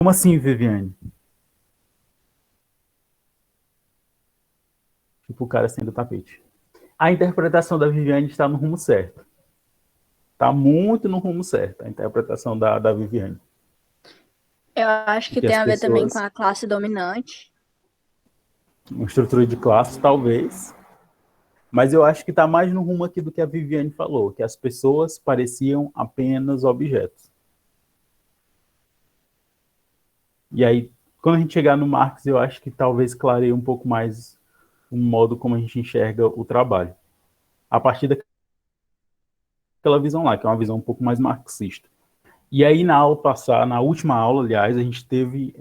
Como assim, Viviane? Tipo, o cara sendo tapete. A interpretação da Viviane está no rumo certo. Está muito no rumo certo, a interpretação da Viviane. Eu acho que Que tem as a ver também com pessoas, a classe dominante. uma estrutura de classe, talvez, mas eu acho que está mais no rumo aqui do que a Viviane falou, que as pessoas pareciam apenas objetos. E aí, quando a gente chegar no Marx, eu acho que talvez clareie um pouco mais o modo como a gente enxerga o trabalho. A partir daquela visão lá, que é uma visão um pouco mais marxista. E aí, na aula passada, na última aula, aliás, a gente teve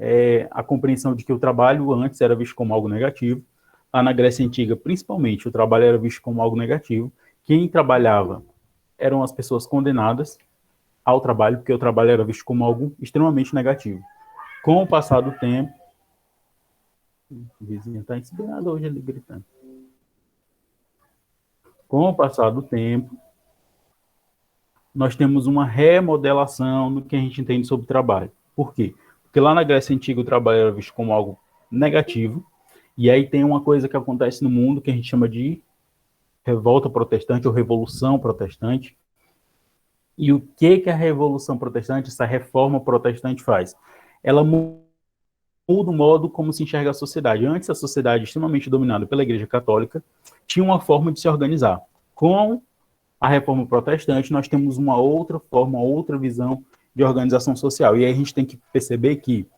a compreensão de que o trabalho antes era visto como algo negativo. Lá na Grécia Antiga, principalmente, o trabalho era visto como algo negativo. Quem trabalhava eram as pessoas condenadas ao trabalho, porque o trabalho era visto como algo extremamente negativo. Com o passar do tempo, o vizinho está inspirado hoje ali gritando. Com o passar do tempo, nós temos uma remodelação do que a gente entende sobre trabalho. Por quê? Porque lá na Grécia Antiga o trabalho era visto como algo negativo, e aí tem uma coisa que acontece no mundo que a gente chama de revolta protestante ou revolução protestante. E o que a revolução protestante, essa reforma protestante faz? Ela muda o modo como se enxerga a sociedade. Antes, a sociedade extremamente dominada pela Igreja Católica tinha uma forma de se organizar. Com a reforma protestante, nós temos uma outra forma, uma outra visão de organização social. E aí a gente tem que perceber que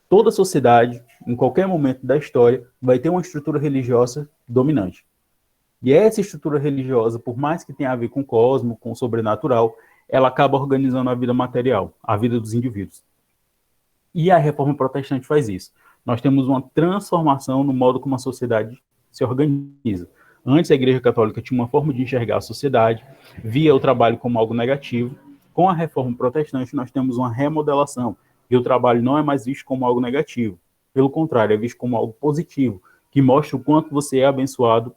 toda sociedade, em qualquer momento da história, vai ter uma estrutura religiosa dominante. E essa estrutura religiosa, por mais que tenha a ver com o cosmo, com o sobrenatural, ela acaba organizando a vida material, a vida dos indivíduos. E a reforma protestante faz isso. Nós temos uma transformação no modo como a sociedade se organiza. Antes, a Igreja Católica tinha uma forma de enxergar a sociedade, via o trabalho como algo negativo. Com a reforma protestante, nós temos uma remodelação, e o trabalho não é mais visto como algo negativo. Pelo contrário, é visto como algo positivo, que mostra o quanto você é abençoado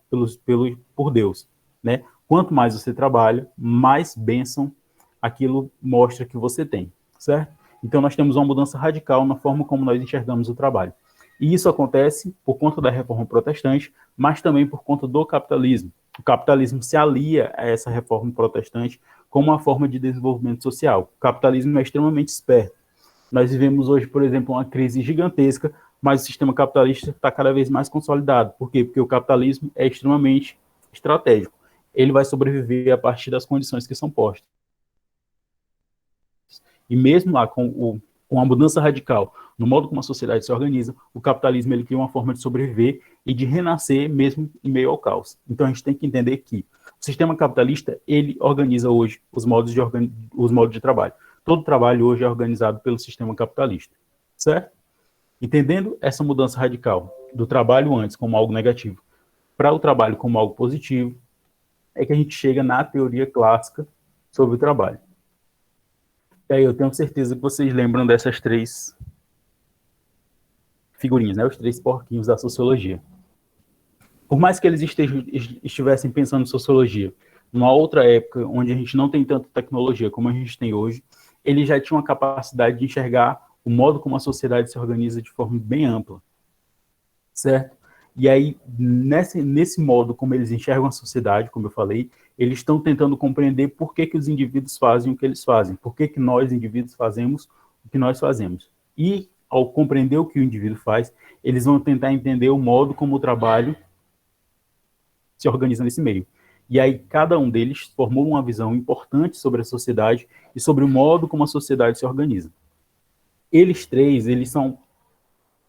por Deus. Né? Quanto mais você trabalha, mais bênção aquilo mostra que você tem, certo? Então, nós temos uma mudança radical na forma como nós enxergamos o trabalho. E isso acontece por conta da reforma protestante, mas também por conta do capitalismo. O capitalismo se alia a essa reforma protestante como uma forma de desenvolvimento social. O capitalismo é extremamente esperto. Nós vivemos hoje, por exemplo, uma crise gigantesca, mas o sistema capitalista está cada vez mais consolidado. Por quê? Porque o capitalismo é extremamente estratégico. Ele vai sobreviver a partir das condições que são postas. E mesmo lá com a mudança radical no modo como a sociedade se organiza, o capitalismo ele cria uma forma de sobreviver e de renascer mesmo em meio ao caos. Então a gente tem que entender que o sistema capitalista ele organiza hoje os modos de trabalho. Todo trabalho hoje é organizado pelo sistema capitalista, certo? Entendendo essa mudança radical do trabalho antes como algo negativo para o trabalho como algo positivo, é que a gente chega na teoria clássica sobre o trabalho. E aí eu tenho certeza que vocês lembram dessas três figurinhas, né? Os três porquinhos da sociologia. Por mais que eles estivessem pensando em sociologia numa outra época, onde a gente não tem tanta tecnologia como a gente tem hoje, eles já tinham a capacidade de enxergar o modo como a sociedade se organiza de forma bem ampla, certo? E aí, nesse modo como eles enxergam a sociedade, como eu falei, eles estão tentando compreender por que os indivíduos fazem o que eles fazem, por que nós, indivíduos, fazemos o que nós fazemos. E, ao compreender o que o indivíduo faz, eles vão tentar entender o modo como o trabalho se organiza nesse meio. E aí, cada um deles formou uma visão importante sobre a sociedade e sobre o modo como a sociedade se organiza. Eles três, eles são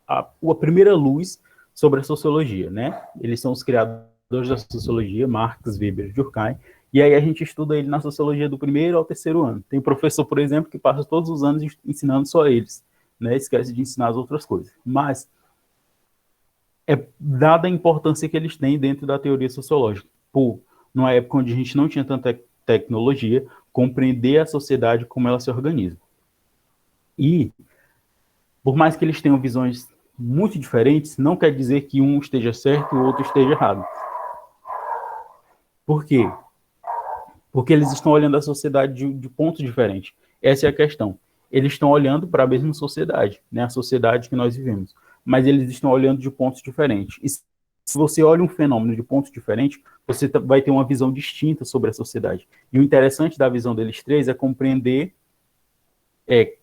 a primeira luz sobre a sociologia, né? Eles são os criadores da sociologia, Marx, Weber e Durkheim, e aí a gente estuda ele na sociologia do primeiro ao terceiro ano. Tem um professor, por exemplo, que passa todos os anos ensinando só eles, né? Esquece de ensinar as outras coisas. Mas é dada a importância que eles têm dentro da teoria sociológica. Por, numa época onde a gente não tinha tanta tecnologia, compreender a sociedade como ela se organiza. E, por mais que eles tenham visões muito diferentes, não quer dizer que um esteja certo e o outro esteja errado. Por quê? Porque eles estão olhando a sociedade de pontos diferentes. Essa é a questão. eles estão olhando para a mesma sociedade, né? A sociedade que nós vivemos. Mas eles estão olhando de pontos diferentes. E se você olha um fenômeno de pontos diferentes, você vai ter uma visão distinta sobre a sociedade. E o interessante da visão deles três é compreender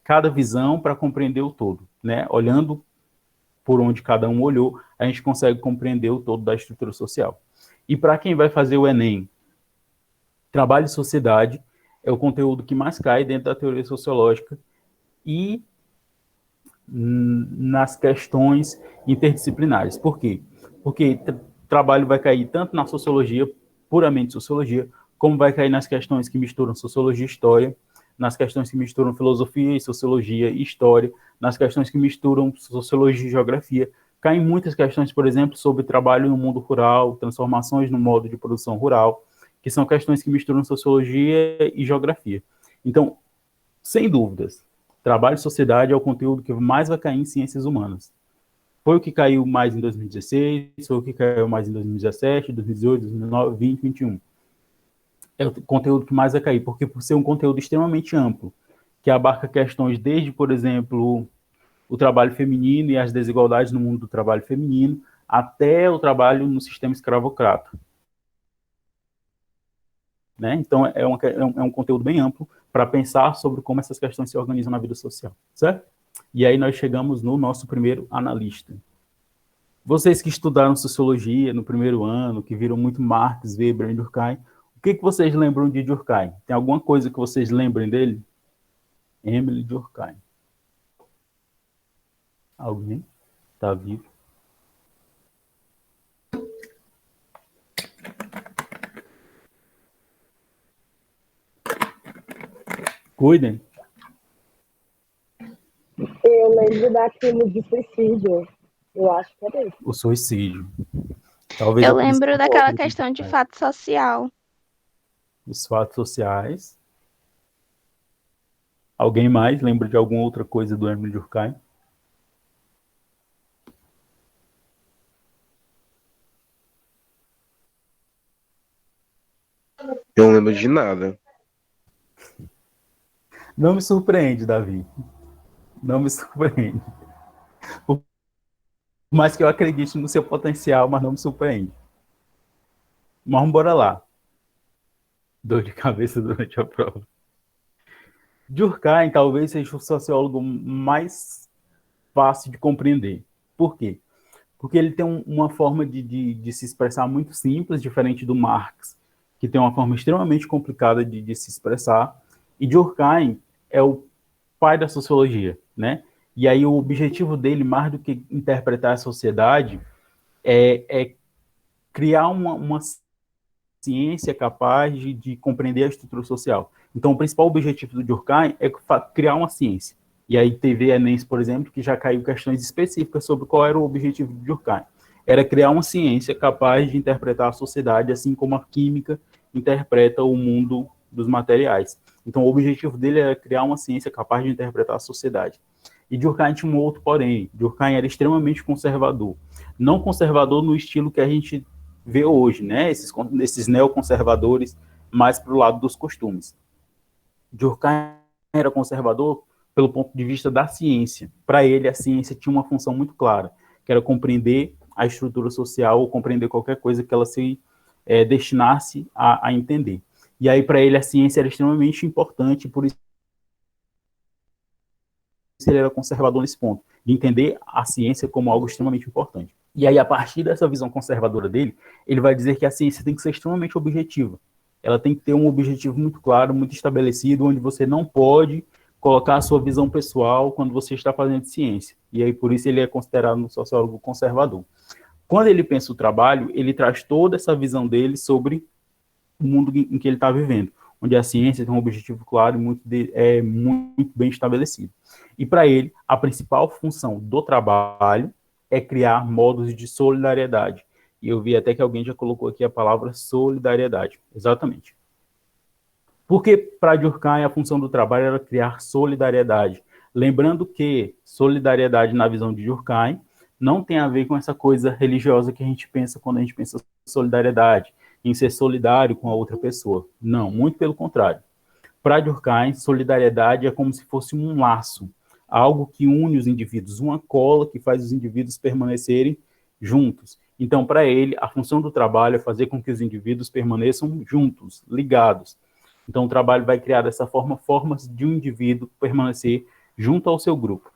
cada visão para compreender o todo, né? Olhando por onde cada um olhou, a gente consegue compreender o todo da estrutura social. E para quem vai fazer o Enem, trabalho e sociedade é o conteúdo que mais cai dentro da teoria sociológica e nas questões interdisciplinares. Por quê? Porque trabalho vai cair tanto na sociologia, puramente sociologia, como vai cair nas questões que misturam sociologia e história, nas questões que misturam filosofia e sociologia e história, nas questões que misturam sociologia e geografia. Caem muitas questões, por exemplo, sobre trabalho no mundo rural, transformações no modo de produção rural, que são questões que misturam sociologia e geografia. Então, sem dúvidas, trabalho e sociedade é o conteúdo que mais vai cair em ciências humanas. Foi o que caiu mais em 2016, foi o que caiu mais em 2017, 2018, 2019, 2020, 2021. É o conteúdo que mais vai cair, porque por ser um conteúdo extremamente amplo, que abarca questões desde, por exemplo, o trabalho feminino e as desigualdades no mundo do trabalho feminino, até o trabalho no sistema escravocrata. Né? Então, é um conteúdo bem amplo para pensar sobre como essas questões se organizam na vida social, certo? E aí nós chegamos no nosso primeiro analista. Vocês que estudaram sociologia no primeiro ano, que viram muito Marx, Weber e Durkheim, o que vocês lembram de Durkheim? Tem alguma coisa que vocês lembrem dele? Emile Durkheim. Alguém? Está vivo? Cuidem. Eu lembro daquele de suicídio. Eu acho que é desse. O suicídio. Talvez eu lembro daquela questão de fato social. Os fatos sociais. Alguém mais lembra de alguma outra coisa do Emile Durkheim? Eu não lembro de nada. Não me surpreende, Davi. Não me surpreende. Por mais que eu acredite no seu potencial, mas não me surpreende. Mas vamos embora lá. Dor de cabeça durante a prova. Durkheim talvez seja o sociólogo mais fácil de compreender. Por quê? Porque ele tem uma forma de se expressar muito simples, diferente do Marx, que tem uma forma extremamente complicada de se expressar. E Durkheim é o pai da sociologia, né? E aí o objetivo dele, mais do que interpretar a sociedade, é criar uma ciência capaz de compreender a estrutura social. Então, o principal objetivo do Durkheim é criar uma ciência. E aí teve Enem, por exemplo, que já caiu questões específicas sobre qual era o objetivo de Durkheim. Era criar uma ciência capaz de interpretar a sociedade, assim como a química interpreta o mundo dos materiais. Então, o objetivo dele era criar uma ciência capaz de interpretar a sociedade. E Durkheim tinha um outro porém. Durkheim era extremamente conservador. Não conservador no estilo que a gente vê hoje, né? Esses neoconservadores mais para o lado dos costumes. Durkheim era conservador pelo ponto de vista da ciência. Para ele, a ciência tinha uma função muito clara, que era compreender a estrutura social ou compreender qualquer coisa que ela se destinasse a entender. E aí, para ele, a ciência era extremamente importante, por isso ele era conservador nesse ponto, de entender a ciência como algo extremamente importante. E aí, a partir dessa visão conservadora dele, ele vai dizer que a ciência tem que ser extremamente objetiva. Ela tem que ter um objetivo muito claro, muito estabelecido, onde você não pode colocar a sua visão pessoal quando você está fazendo ciência. E aí, por isso, ele é considerado um sociólogo conservador. Quando ele pensa o trabalho, ele traz toda essa visão dele sobre o mundo em que ele está vivendo, onde a ciência tem um objetivo claro e muito bem estabelecido. E para ele, a principal função do trabalho é criar modos de solidariedade. E eu vi até que alguém já colocou aqui a palavra solidariedade. Exatamente. Porque para Durkheim a função do trabalho era criar solidariedade. Lembrando que solidariedade na visão de Durkheim não tem a ver com essa coisa religiosa que a gente pensa quando a gente pensa solidariedade, em ser solidário com a outra pessoa. Não, muito pelo contrário. Para Durkheim, solidariedade é como se fosse um laço, algo que une os indivíduos, uma cola que faz os indivíduos permanecerem juntos. Então, para ele, a função do trabalho é fazer com que os indivíduos permaneçam juntos, ligados. Então, o trabalho vai criar dessa forma formas de um indivíduo permanecer junto ao seu grupo.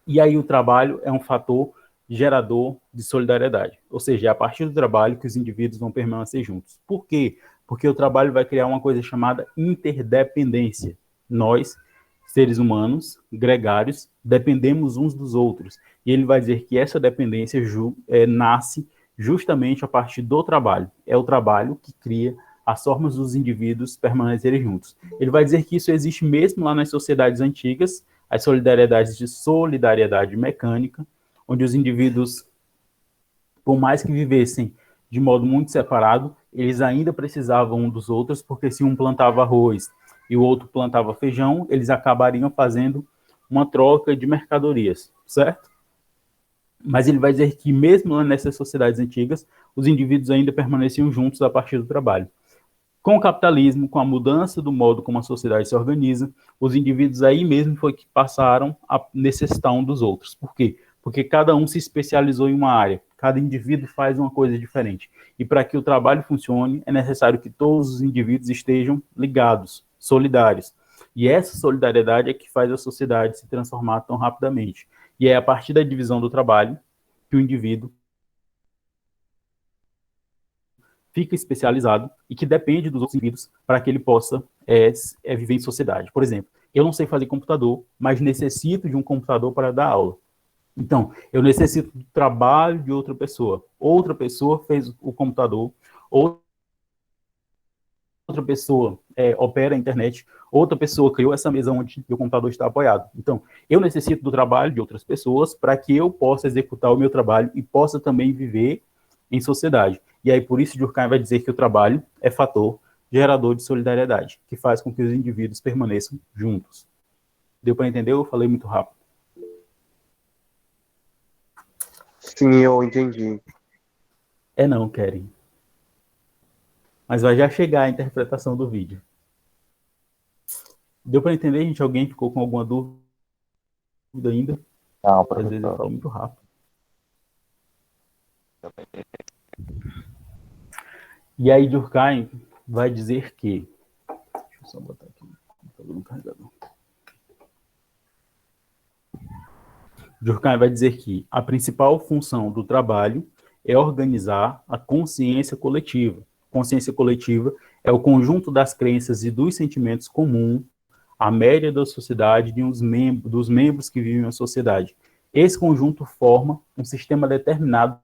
E aí o trabalho é um fator gerador de solidariedade. Ou seja, é a partir do trabalho que os indivíduos vão permanecer juntos. Por quê? Porque o trabalho vai criar uma coisa chamada interdependência. Nós, seres humanos, gregários, dependemos uns dos outros. E ele vai dizer que essa dependência nasce justamente a partir do trabalho. É o trabalho que cria as formas dos indivíduos permanecerem juntos. Ele vai dizer que isso existe mesmo lá nas sociedades antigas, as solidariedades de solidariedade mecânica, onde os indivíduos, por mais que vivessem de modo muito separado, eles ainda precisavam um dos outros, porque se um plantava arroz e o outro plantava feijão, eles acabariam fazendo uma troca de mercadorias, certo? Mas ele vai dizer que mesmo lá nessas sociedades antigas, os indivíduos ainda permaneciam juntos a partir do trabalho. Com o capitalismo, com a mudança do modo como a sociedade se organiza, os indivíduos aí mesmo foi que passaram a necessitar um dos outros. Por quê? Porque cada um se especializou em uma área, cada indivíduo faz uma coisa diferente. E para que o trabalho funcione, é necessário que todos os indivíduos estejam ligados, solidários. E essa solidariedade é que faz a sociedade se transformar tão rapidamente. E é a partir da divisão do trabalho que o indivíduo fica especializado e que depende dos outros indivíduos para que ele possa viver em sociedade. Por exemplo, eu não sei fazer computador, mas necessito de um computador para dar aula. Então, eu necessito do trabalho de outra pessoa. Outra pessoa fez o computador, outra pessoa opera a internet, outra pessoa criou essa mesa onde o computador está apoiado. Então, eu necessito do trabalho de outras pessoas para que eu possa executar o meu trabalho e possa também viver em sociedade. E aí, por isso, Durkheim vai dizer que o trabalho é fator gerador de solidariedade, que faz com que os indivíduos permaneçam juntos. Deu para entender? Eu falei muito rápido. Sim, eu entendi. Não, Keren. Mas vai já chegar a interpretação do vídeo. Deu para entender, gente? Alguém ficou com alguma dúvida ainda? Não, Às vezes eu professor. falo muito rápido. E aí Durkheim vai dizer que... Deixa eu só botar aqui no carregador. Durkheim vai dizer que a principal função do trabalho é organizar a consciência coletiva. Consciência coletiva é o conjunto das crenças e dos sentimentos comuns à média da sociedade dos membros que vivem na sociedade. Esse conjunto forma um sistema determinado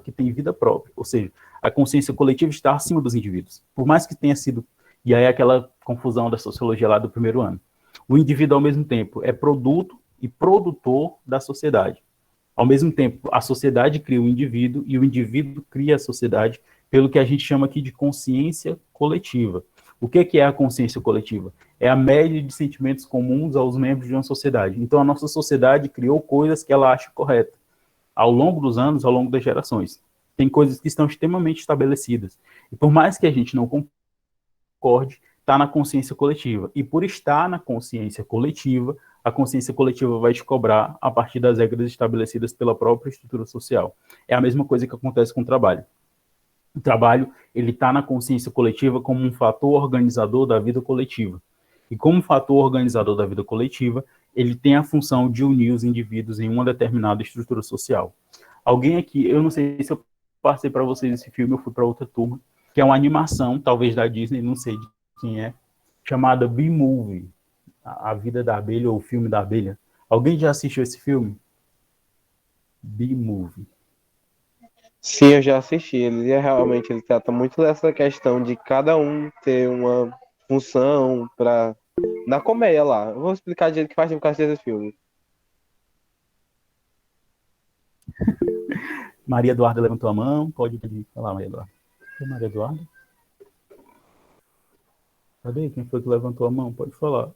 que tem vida própria, ou seja, a consciência coletiva está acima dos indivíduos, por mais que tenha sido, e aí aquela confusão da sociologia lá do primeiro ano. O indivíduo, ao mesmo tempo, é produto e produtor da sociedade. Ao mesmo tempo, a sociedade cria o indivíduo e o indivíduo cria a sociedade, pelo que a gente chama aqui de consciência coletiva. O que é a consciência coletiva? É a média de sentimentos comuns aos membros de uma sociedade. Então, a nossa sociedade criou coisas que ela acha corretas ao longo dos anos, ao longo das gerações. Tem coisas que estão extremamente estabelecidas. E por mais que a gente não concorde, está na consciência coletiva. E por estar na consciência coletiva, a consciência coletiva vai te cobrar a partir das regras estabelecidas pela própria estrutura social. É a mesma coisa que acontece com o trabalho. O trabalho, ele está na consciência coletiva como um fator organizador da vida coletiva. E como fator organizador da vida coletiva, ele tem a função de unir os indivíduos em uma determinada estrutura social. Alguém aqui, eu não sei se eu passei para vocês esse filme, eu fui para outra turma, que é uma animação, talvez da Disney, não sei de quem é, chamada Bee-Movie, A Vida da Abelha ou O Filme da Abelha. Alguém já assistiu esse filme? Bee-Movie. Sim, eu já assisti. Ele trata muito dessa questão de cada um ter uma função para na comédia lá. Eu vou explicar do jeito que faz tempo que eu assisti esse filme. Maria Eduarda levantou a mão. Pode falar, Maria Eduarda. Foi Maria Eduarda? Cadê? Quem foi que levantou a mão? Pode falar.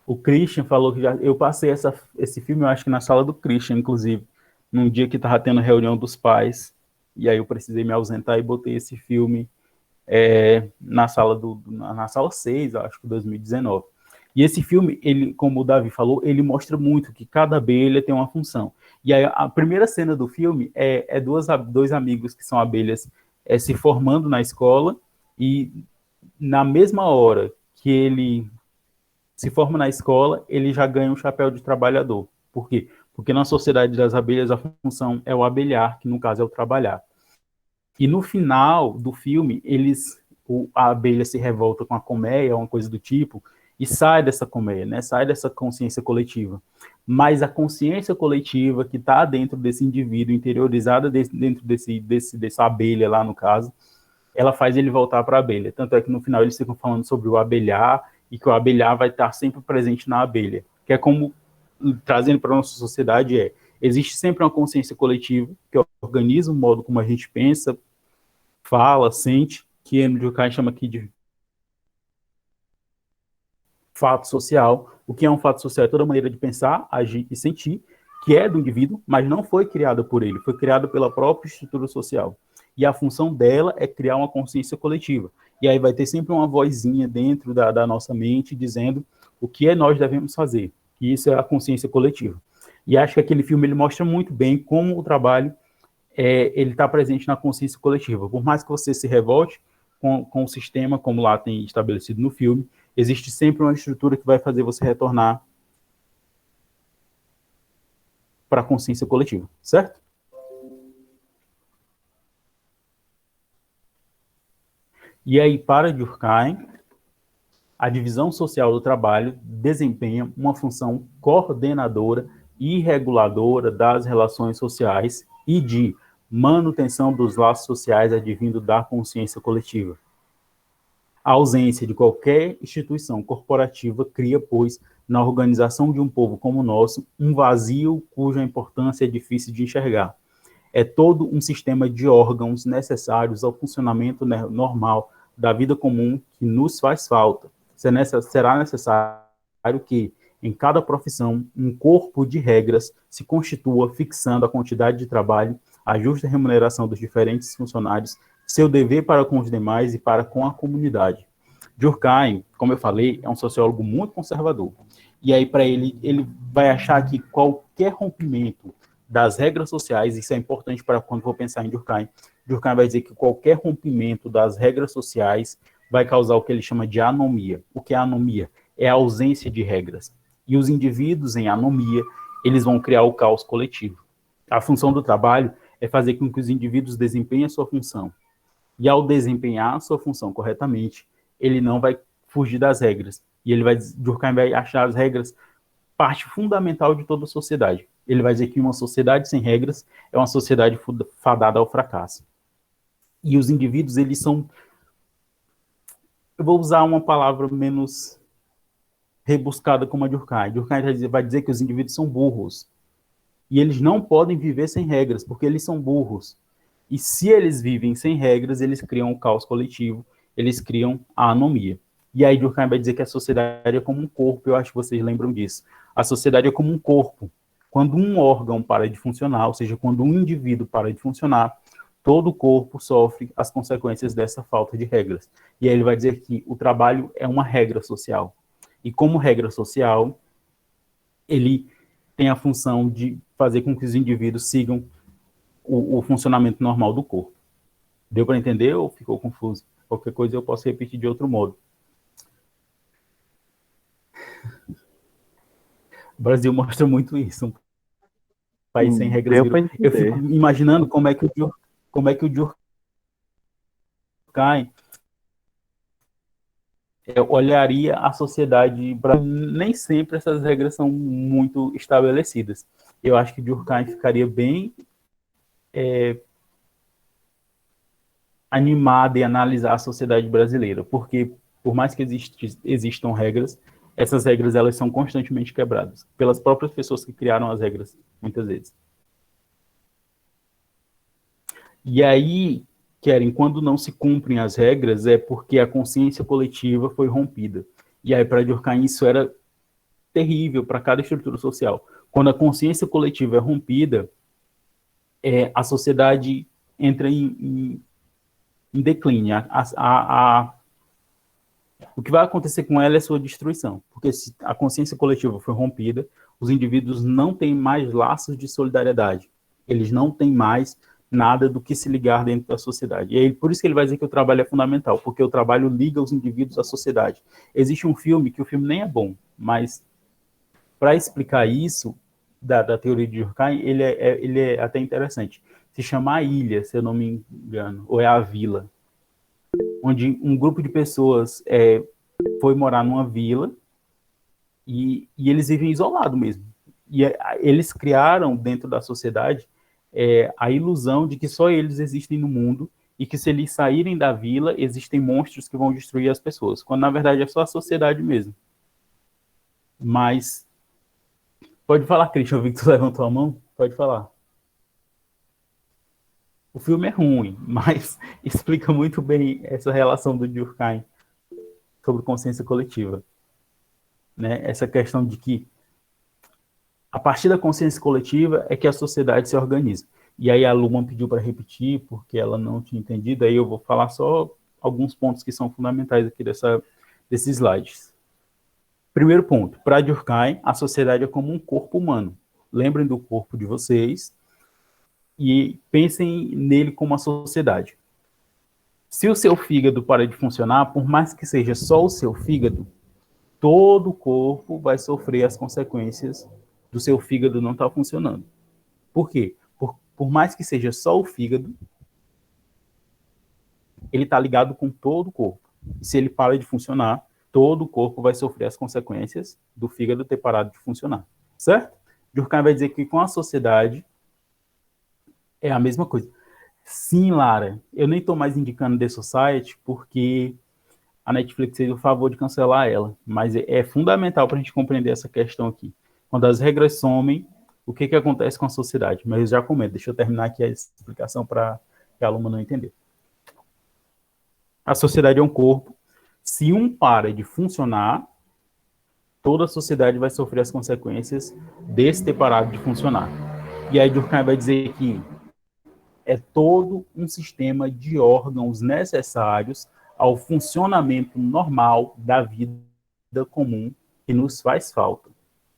O Christian falou que eu passei esse filme, eu acho que na sala do Christian, inclusive, num dia que estava tendo reunião dos pais e aí eu precisei me ausentar e botei esse filme na sala 6, acho que 2019. E esse filme, ele, como o Davi falou, ele mostra muito que cada abelha tem uma função. E aí a primeira cena do filme é dois amigos que são abelhas se formando na escola, e na mesma hora que ele se forma na escola, ele já ganha um chapéu de trabalhador. Por quê? Porque na sociedade das abelhas a função é o abelhar, que no caso é o trabalhar. E no final do filme, a abelha se revolta com a colmeia, uma coisa do tipo, e sai dessa colmeia, né? Sai dessa consciência coletiva. Mas a consciência coletiva que está dentro desse indivíduo, interiorizada dentro dessa abelha lá no caso, ela faz ele voltar para a abelha. Tanto é que no final eles ficam falando sobre o abelhar, e que o abelhar vai estar sempre presente na abelha. Que é como, trazendo para a nossa sociedade, existe sempre uma consciência coletiva, que organiza o modo como a gente pensa, fala, sente, que Emile Durkheim chama aqui de fato social. O que é um fato social? É toda maneira de pensar, agir e sentir, que é do indivíduo, mas não foi criada por ele, foi criada pela própria estrutura social. E a função dela é criar uma consciência coletiva. E aí vai ter sempre uma vozinha dentro da nossa mente dizendo o que nós devemos fazer. E isso é a consciência coletiva. E acho que aquele filme ele mostra muito bem como o trabalho ele está presente na consciência coletiva. Por mais que você se revolte com o sistema, como lá tem estabelecido no filme, existe sempre uma estrutura que vai fazer você retornar para a consciência coletiva, certo? E aí, para Durkheim, a divisão social do trabalho desempenha uma função coordenadora e reguladora das relações sociais e de manutenção dos laços sociais advindo da consciência coletiva. A ausência de qualquer instituição corporativa cria, pois, na organização de um povo como o nosso, um vazio cuja importância é difícil de enxergar. É todo um sistema de órgãos necessários ao funcionamento normal da vida comum que nos faz falta. Será necessário que, em cada profissão, um corpo de regras se constitua, fixando a quantidade de trabalho, a justa remuneração dos diferentes funcionários, seu dever para com os demais e para com a comunidade. Durkheim, como eu falei, é um sociólogo muito conservador. E aí, para ele vai achar que qualquer rompimento das regras sociais, isso é importante para quando for pensar em Durkheim, Durkheim vai dizer que qualquer rompimento das regras sociais vai causar o que ele chama de anomia. O que é anomia? É a ausência de regras. E os indivíduos em anomia, eles vão criar o caos coletivo. A função do trabalho é fazer com que os indivíduos desempenhem a sua função. E ao desempenhar a sua função corretamente, ele não vai fugir das regras. E Durkheim vai achar as regras parte fundamental de toda a sociedade. Ele vai dizer que uma sociedade sem regras é uma sociedade fadada ao fracasso. E os indivíduos, eles são... Eu vou usar uma palavra menos rebuscada como a Durkheim. Durkheim vai dizer que os indivíduos são burros. E eles não podem viver sem regras, porque eles são burros. E se eles vivem sem regras, eles criam o caos coletivo, eles criam a anomia. E aí Durkheim vai dizer que a sociedade é como um corpo, eu acho que vocês lembram disso. A sociedade é como um corpo. Quando um órgão para de funcionar, ou seja, quando um indivíduo para de funcionar, todo o corpo sofre as consequências dessa falta de regras. E aí ele vai dizer que o trabalho é uma regra social. E como regra social, ele tem a função de fazer com que os indivíduos sigam o funcionamento normal do corpo. Deu para entender ou ficou confuso? Qualquer coisa eu posso repetir de outro modo. O Brasil mostra muito isso. Um país sem regras. Eu fico imaginando como é que o Durkheim olharia a sociedade. Nem sempre essas regras são muito estabelecidas. Eu acho que Durkheim ficaria bem animado em analisar a sociedade brasileira, porque por mais que existam regras, essas regras elas são constantemente quebradas pelas próprias pessoas que criaram as regras, muitas vezes. E aí, Keren, quando não se cumprem as regras, é porque a consciência coletiva foi rompida. E aí, para Durkheim, isso era terrível para cada estrutura social. Quando a consciência coletiva é rompida, a sociedade entra em declínio. O que vai acontecer com ela é sua destruição, porque se a consciência coletiva foi rompida, os indivíduos não têm mais laços de solidariedade, eles não têm mais nada do que se ligar dentro da sociedade. E aí, por isso que ele vai dizer que o trabalho é fundamental, porque o trabalho liga os indivíduos à sociedade. Existe um filme, que o filme nem é bom, mas para explicar isso, da teoria de Durkheim, ele é até interessante. Se chama A Ilha, se eu não me engano, ou é A Vila, onde um grupo de pessoas foi morar numa vila e eles vivem isolados mesmo. E eles criaram dentro da sociedade a ilusão de que só eles existem no mundo e que se eles saírem da vila, existem monstros que vão destruir as pessoas, quando na verdade é só a sociedade mesmo. Mas, pode falar, Christian, eu vi que tu levantou a mão, pode falar. O filme é ruim, mas explica muito bem essa relação do Durkheim sobre consciência coletiva. Né? Essa questão de que a partir da consciência coletiva é que a sociedade se organiza. E aí a Luman pediu para repetir, porque ela não tinha entendido, aí eu vou falar só alguns pontos que são fundamentais aqui desses slides. Primeiro ponto, para Durkheim, a sociedade é como um corpo humano. Lembrem do corpo de vocês e pensem nele como a sociedade. Se o seu fígado para de funcionar, por mais que seja só o seu fígado, todo o corpo vai sofrer as consequências do seu fígado não estar funcionando. Por quê? Por mais que seja só o fígado, ele está ligado com todo o corpo. Se ele para de funcionar, todo o corpo vai sofrer as consequências do fígado ter parado de funcionar. Certo? Durkheim vai dizer que com a sociedade é a mesma coisa. Sim, Lara, eu nem estou mais indicando The Society porque a Netflix fez o favor de cancelar ela, mas é fundamental para a gente compreender essa questão aqui. Quando as regras somem, o que acontece com a sociedade? Mas eu já comento, deixa eu terminar aqui a explicação para que a aluna não entender. A sociedade é um corpo. Se um para de funcionar, toda a sociedade vai sofrer as consequências desse ter parado de funcionar. E aí Durkheim vai dizer que é todo um sistema de órgãos necessários ao funcionamento normal da vida comum que nos faz falta.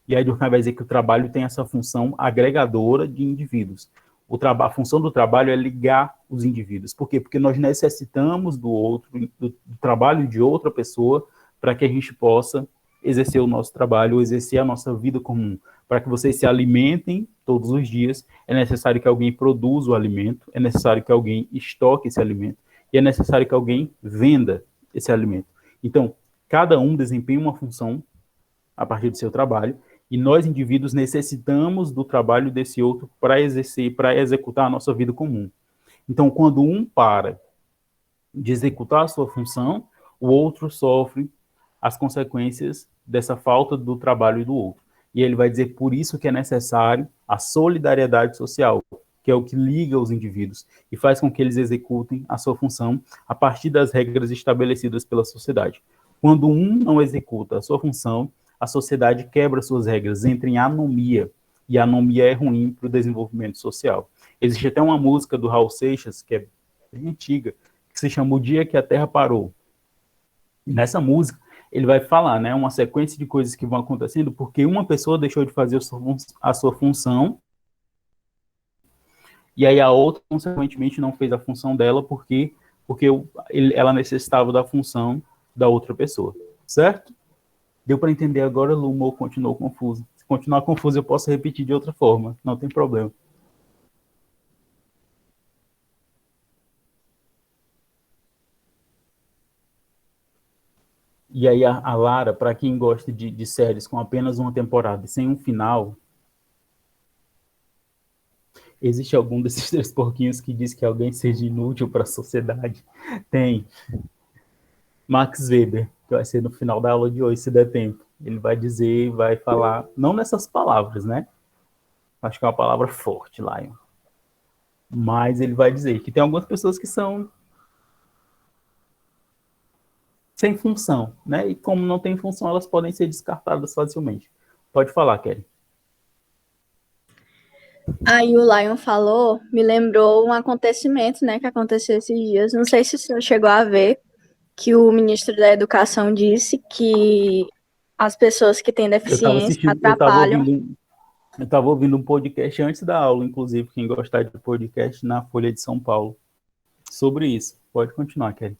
E aí Durkheim vai dizer que o trabalho tem essa função agregadora de indivíduos. A função do trabalho é ligar os indivíduos. Por quê? Porque nós necessitamos do outro, do trabalho de outra pessoa para que a gente possa exercer o nosso trabalho, ou exercer a nossa vida comum. Para que vocês se alimentem todos os dias, é necessário que alguém produza o alimento, é necessário que alguém estoque esse alimento, e é necessário que alguém venda esse alimento. Então, cada um desempenha uma função a partir do seu trabalho, e nós, indivíduos, necessitamos do trabalho desse outro para executar a nossa vida comum. Então, quando um para de executar a sua função, o outro sofre as consequências dessa falta do trabalho do outro. E ele vai dizer por isso que é necessário a solidariedade social, que é o que liga os indivíduos e faz com que eles executem a sua função a partir das regras estabelecidas pela sociedade. Quando um não executa a sua função, a sociedade quebra suas regras, entra em anomia, e a anomia é ruim para o desenvolvimento social. Existe até uma música do Raul Seixas, que é bem antiga, que se chama O Dia que a Terra Parou. E nessa música, ele vai falar, né, uma sequência de coisas que vão acontecendo porque uma pessoa deixou de fazer a sua função, e aí a outra, consequentemente, não fez a função dela porque ela necessitava da função da outra pessoa, certo? Deu para entender agora, Luma, ou continuou confuso? Se continuar confuso, eu posso repetir de outra forma, não tem problema. E aí a Lara, para quem gosta de séries com apenas uma temporada e sem um final, existe algum desses três porquinhos que diz que alguém seja inútil para a sociedade? Tem. Max Weber, que vai ser no final da aula de hoje, se der tempo. Ele vai dizer, vai falar, não nessas palavras, né? Acho que é uma palavra forte, Lion. Mas ele vai dizer que tem algumas pessoas que são sem função, né? E como não tem função, elas podem ser descartadas facilmente. Pode falar, Kelly. Aí o Lion falou, me lembrou um acontecimento, né, que aconteceu esses dias. Não sei se o senhor chegou a ver que o ministro da Educação disse que as pessoas que têm Eu estava deficiência assistindo, atrapalham. eu estava ouvindo um podcast antes da aula, inclusive, quem gostar de podcast na Folha de São Paulo, sobre isso. Pode continuar, Kelly.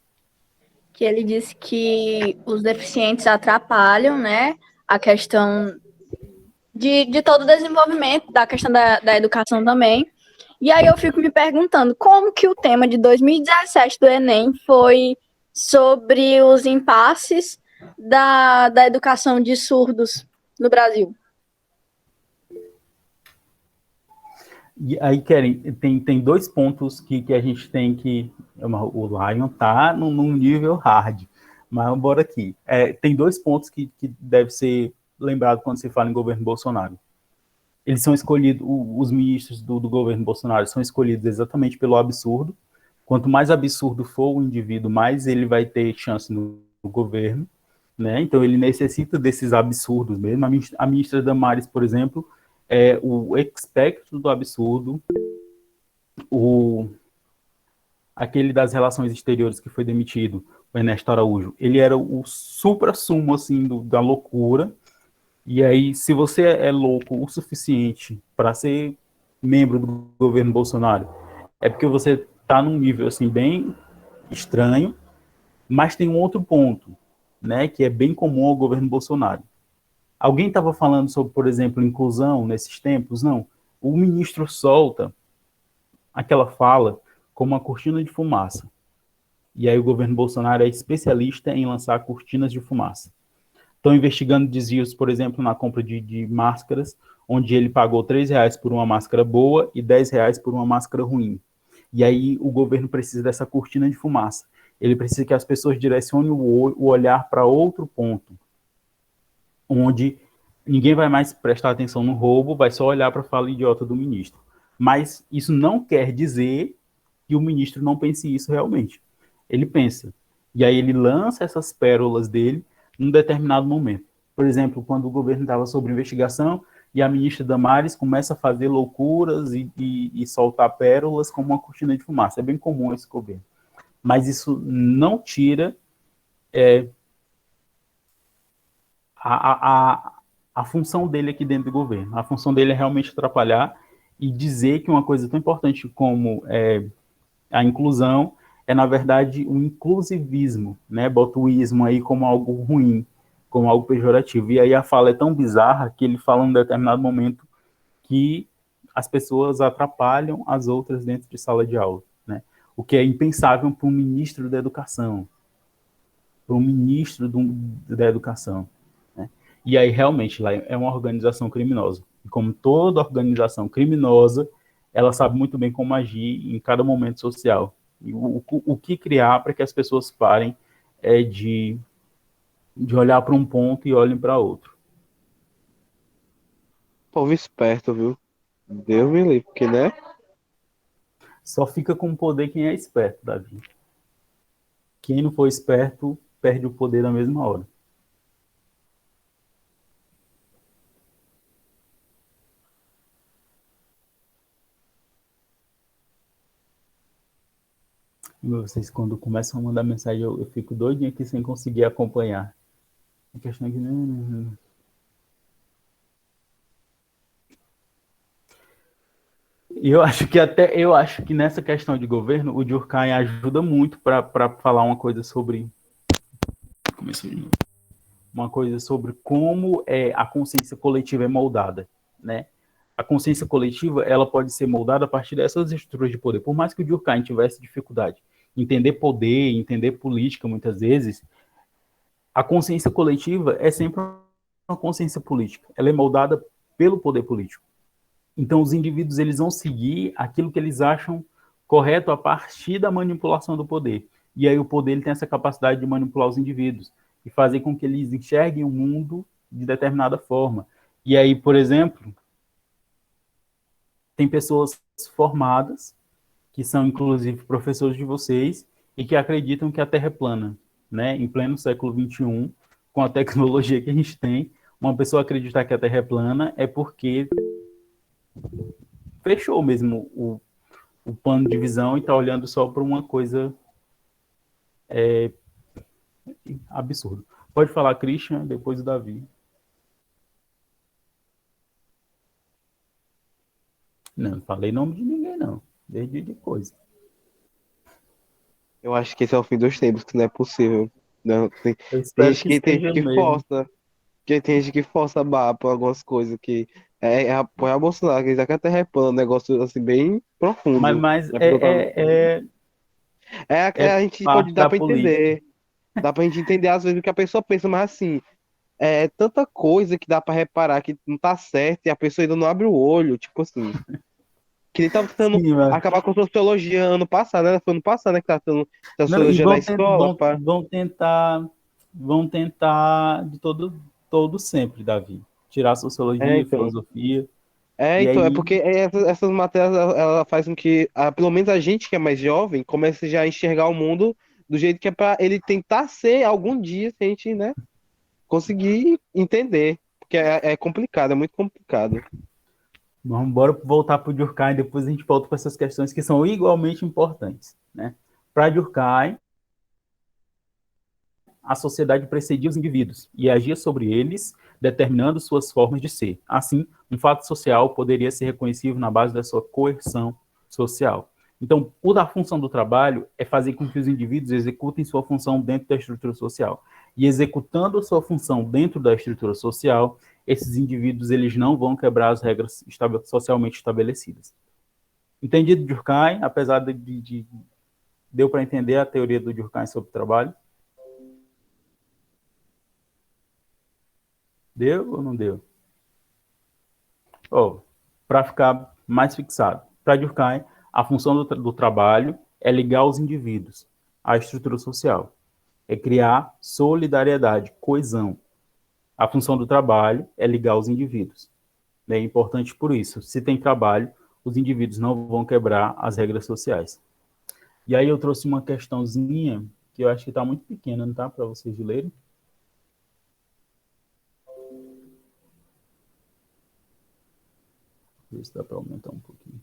Que ele disse que os deficientes atrapalham, né, a questão de todo o desenvolvimento, da questão da educação também. E aí eu fico me perguntando como que o tema de 2017 do Enem foi sobre os impasses da educação de surdos no Brasil. E aí, Kelly, tem dois pontos que a gente tem que... O Lion tá num nível hard, mas bora aqui. Tem dois pontos que deve ser lembrado quando se fala em governo Bolsonaro. Eles são escolhidos, os ministros do governo Bolsonaro são escolhidos exatamente pelo absurdo. Quanto mais absurdo for o indivíduo, mais ele vai ter chance no governo, né? Então ele necessita desses absurdos mesmo. A ministra Damares, por exemplo, é o espectro do absurdo, aquele das relações exteriores que foi demitido, o Ernesto Araújo, ele era o supra-sumo assim, da loucura. E aí, se você é louco o suficiente para ser membro do governo Bolsonaro, é porque você está num nível assim bem estranho, mas tem um outro ponto, né, que é bem comum ao governo Bolsonaro. Alguém estava falando sobre, por exemplo, inclusão nesses tempos? Não. O ministro solta aquela fala como uma cortina de fumaça. E aí o governo Bolsonaro é especialista em lançar cortinas de fumaça. Estão investigando desvios, por exemplo, na compra de máscaras, onde ele pagou R$3 por uma máscara boa e R$10 por uma máscara ruim. E aí o governo precisa dessa cortina de fumaça. Ele precisa que as pessoas direcionem o olhar para outro ponto, onde ninguém vai mais prestar atenção no roubo, vai só olhar para a fala idiota do ministro. Mas isso não quer dizer que o ministro não pense isso realmente. Ele pensa. E aí ele lança essas pérolas dele num determinado momento. Por exemplo, quando o governo estava sob investigação e a ministra Damares começa a fazer loucuras e soltar pérolas como uma cortina de fumaça. É bem comum esse governo. Mas isso não tira a função dele aqui dentro do governo. A função dele é realmente atrapalhar e dizer que uma coisa tão importante como a inclusão é, na verdade, um inclusivismo, né? Bota o ismo aí como algo ruim, como algo pejorativo. E aí a fala é tão bizarra que ele fala em um determinado momento que as pessoas atrapalham as outras dentro de sala de aula, né? O que é impensável para um ministro da educação, para um ministro da educação, né? E aí, realmente, lá é uma organização criminosa. E como toda organização criminosa, ela sabe muito bem como agir em cada momento social. E o que criar para que as pessoas parem de olhar para um ponto e olhem para outro. Povo esperto, viu? Deus me livre, porque, né? Só fica com o poder quem é esperto, Davi. Quem não for esperto, perde o poder na mesma hora. Vocês, quando começam a mandar mensagem, eu fico doidinho aqui sem conseguir acompanhar. A questão é que... Eu acho que nessa questão de governo, o Durkheim ajuda muito para falar uma coisa sobre... Uma coisa sobre como a consciência coletiva é moldada, né? A consciência coletiva, ela pode ser moldada a partir dessas estruturas de poder. Por mais que o Durkheim tivesse dificuldade em entender poder, entender política, muitas vezes, a consciência coletiva é sempre uma consciência política. Ela é moldada pelo poder político. Então, os indivíduos, eles vão seguir aquilo que eles acham correto a partir da manipulação do poder. E aí o poder, ele tem essa capacidade de manipular os indivíduos e fazer com que eles enxerguem o mundo de determinada forma. E aí, por exemplo, tem pessoas formadas, que são inclusive professores de vocês, e que acreditam que a Terra é plana, né? Em pleno século XXI, com a tecnologia que a gente tem, uma pessoa acreditar que a Terra é plana é porque fechou mesmo o plano de visão e está olhando só para uma coisa absurda. Pode falar, Christian, depois o Davi. Não falei nome de ninguém, não. Desde de coisa. Eu acho que esse é o fim dos tempos, que não é possível. Não, Eu tem espero gente que tem gente esteja que mesmo. força, que tem gente que força a barra por algumas coisas que apoiar Bolsonaro, que eles já quer repando um negócio assim bem profundo. Mas Né? Porque eu é a gente pode parte dar da para política. entender, dá pra gente entender às vezes o que a pessoa pensa, mas assim, é tanta coisa que dá para reparar que não tá certo e a pessoa ainda não abre o olho, tipo assim. Que nem tava tentando Sim, mas... acabar com sociologia ano passado, né? Foi ano passado, né? Que tava tendo Não, e sociologia na escola, pá. vão tentar de todo sempre, Davi. Tirar É, sociologia, então. filosofia, É, e então, é aí, porque essas matérias ela faz com que, pelo menos a gente que é mais jovem, comece já a enxergar o mundo do jeito que é para ele tentar ser algum dia, se a gente, né, conseguir entender. Porque é complicado, é muito complicado. vamos bora voltar para o Durkheim, depois a gente volta para essas questões que são igualmente importantes, né? Para Durkheim, a sociedade precedia os indivíduos e agia sobre eles, determinando suas formas de ser. Assim, um fato social poderia ser reconhecido na base da sua coerção social. Então, a função do trabalho é fazer com que os indivíduos executem sua função dentro da estrutura social. E executando sua função dentro da estrutura social, esses indivíduos eles não vão quebrar as regras socialmente estabelecidas. Entendido Durkheim, apesar de deu para entender a teoria do Durkheim sobre o trabalho? Deu ou não deu? Oh, para ficar mais fixado. Para Durkheim, a função do trabalho é ligar os indivíduos à estrutura social, é criar solidariedade, coesão. A função do trabalho é ligar os indivíduos. É importante por isso. Se tem trabalho, os indivíduos não vão quebrar as regras sociais. E aí eu trouxe uma questãozinha que eu acho que está muito pequena, não tá? Para vocês lerem. Ver se dá para aumentar um pouquinho.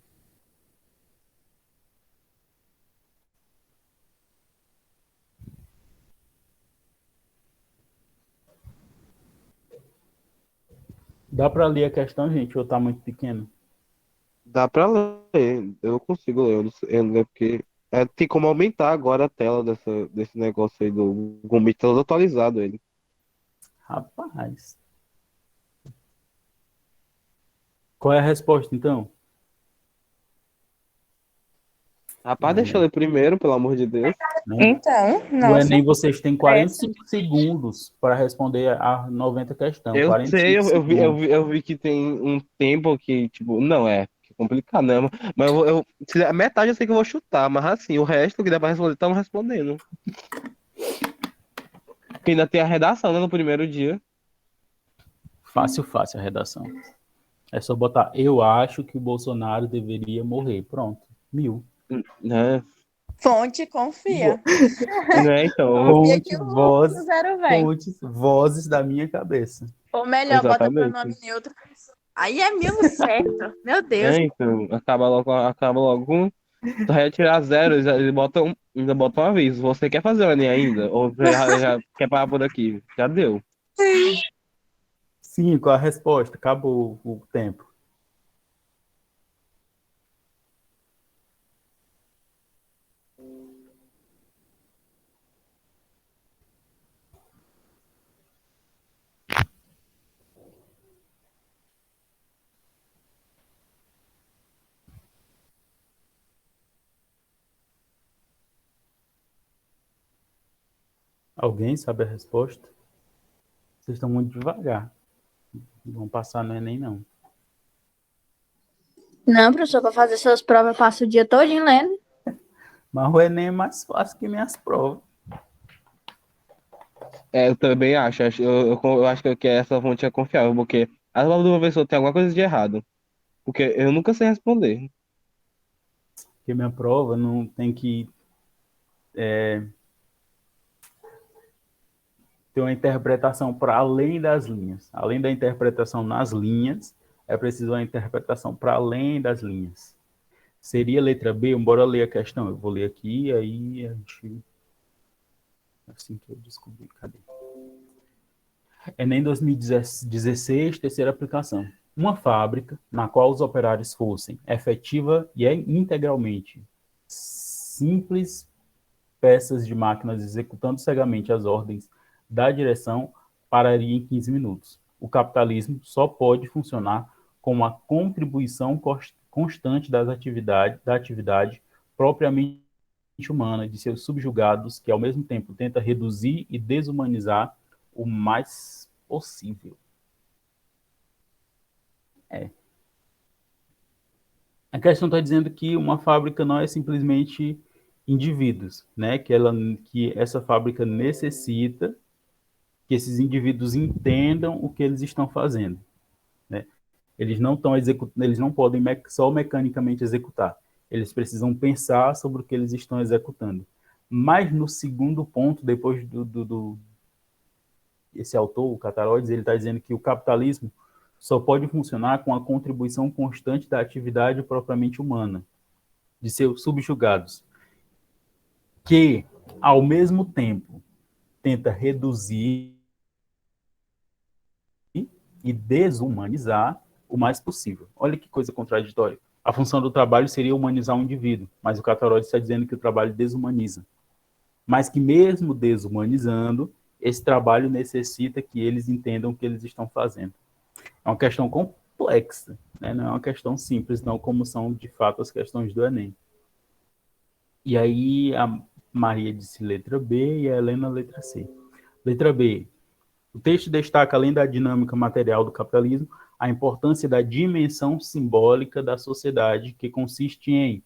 Dá para ler a questão, gente, ou está muito pequeno? Dá pra ler, eu consigo ler, eu não lembro porque tem como aumentar agora a tela desse negócio aí do Google Meet, tá todo atualizado ele. Rapaz. Qual é a resposta, então? Rapaz, deixa eu Né? ler primeiro, pelo amor de Deus. Então, O nossa, Enem, vocês têm pressa. 45 segundos para responder a 90 questão. Eu sei, 45 segundos. eu vi que tem um tempo que, tipo, não é, que é complicado, né? Mas a metade eu sei que eu vou chutar, mas assim, o resto que dá pra responder, estamos respondendo. Porque ainda tem a redação, né, no primeiro dia. Fácil, fácil a redação. É só botar, eu acho que o Bolsonaro deveria morrer. Pronto. 1000. Né? Fonte, confia. Né, então, Confia Fonte, que o zero vem. fontes, vozes da minha cabeça. Ou melhor, bota pronome exatamente. neutro. Aí é mil certo. Meu Deus. É, então, acaba logo. Tu vai tirar zero, ele bota ainda bota um aviso. Você quer fazer o Enem ainda? Ou você já quer parar por aqui? Já deu. 5, a resposta. Acabou o tempo. Alguém sabe a resposta? Vocês estão muito devagar. Não vão passar no Enem, não. Não, professor, para fazer suas provas, eu passo o dia todo lendo. Mas o Enem é mais fácil que minhas provas. É, eu também acho. Eu acho que essa fonte é confiável, porque a prova do professor tem alguma coisa de errado. Porque eu nunca sei responder. Porque minha prova não tem que ter uma interpretação para além das linhas. Além da interpretação nas linhas, é preciso uma interpretação para além das linhas. Seria a letra B? Bora ler a questão. Eu vou ler aqui, aí a gente... Assim que eu descobri, cadê? Enem 2016, terceira aplicação. Uma fábrica na qual os operários fossem efetiva e integralmente simples peças de máquinas executando cegamente as ordens da direção pararia em 15 minutos. O capitalismo só pode funcionar com a contribuição constante da atividade propriamente humana de seus subjugados, que ao mesmo tempo tenta reduzir e desumanizar o mais possível. A questão está dizendo que uma fábrica não é simplesmente indivíduos, né? Que essa fábrica necessita que esses indivíduos entendam o que eles estão fazendo, né? Eles não podem só mecanicamente executar. Eles precisam pensar sobre o que eles estão executando. Mas no segundo ponto, depois esse autor, o Cataroides, ele está dizendo que o capitalismo só pode funcionar com a contribuição constante da atividade propriamente humana, de seus subjugados, que, ao mesmo tempo, tenta reduzir e desumanizar o mais possível. Olha que coisa contraditória. A função do trabalho seria humanizar o indivíduo, mas o Cataroides está dizendo que o trabalho desumaniza. Mas que mesmo desumanizando, esse trabalho necessita que eles entendam o que eles estão fazendo. É uma questão complexa, né? Não é uma questão simples, não como são, de fato, as questões do Enem. E aí a Maria disse letra B e a Helena letra C. Letra B. O texto destaca, além da dinâmica material do capitalismo, a importância da dimensão simbólica da sociedade, que consiste em,